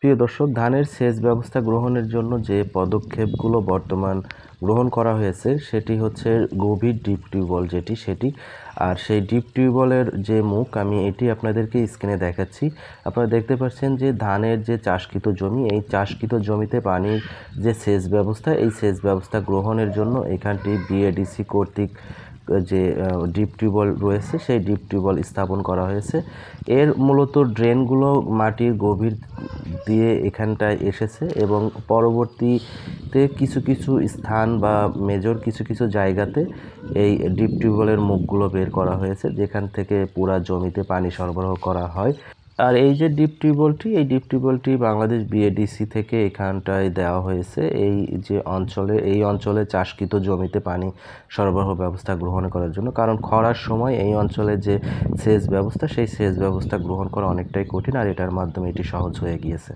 প্রিয় দর্শক, ধানের সেচ ব্যবস্থা গ্রহণের জন্য যে পদক্ষেপগুলো বর্তমান গ্রহণ করা হয়েছে সেটি হচ্ছে গভীর ডিপ টিউবওয়েল সেটি। আর সেই ডিপ টিউবওয়েলের যে মুখ আমি এটি আপনাদেরকে স্ক্রিনে দেখাচ্ছি। আপনারা দেখতে পাচ্ছেন যে ধানের যে চাষকৃত জমি, এই চাষকৃত জমিতে পানির যে সেচ ব্যবস্থা, এই সেচ ব্যবস্থা গ্রহণের জন্য এখানটি বিএডিসি কর্তৃক যে ডিপ টিউবওয়েল রয়েছে সেই ডিপ টিউবওয়েল স্থাপন করা হয়েছে। এর মূলত ড্রেনগুলো মাটির গভীর দিয়ে এখানটায় এসেছে এবং পরবর্তীতে কিছু কিছু স্থান বা মেজর কিছু কিছু জায়গাতে এই ডিপ টিউবওয়েলের মুখগুলো বের করা হয়েছে, যেখান থেকে পুরা জমিতে পানি সরবরাহ করা হয়। আর এই যে এই ডিপ টিউবওয়েলটি বাংলাদেশ বিএডিসি থেকে এখানটায় দেওয়া হয়েছে এই অঞ্চলে চাষকৃত জমিতে পানি সরবরাহ ব্যবস্থা গ্রহণ করার জন্য। কারণ খরার সময় এই অঞ্চলে যে সেচ ব্যবস্থা, সেই সেচ ব্যবস্থা গ্রহণ করা অনেকটাই কঠিন, আর এটার মাধ্যমে এটি সহজ হয়ে গিয়েছে।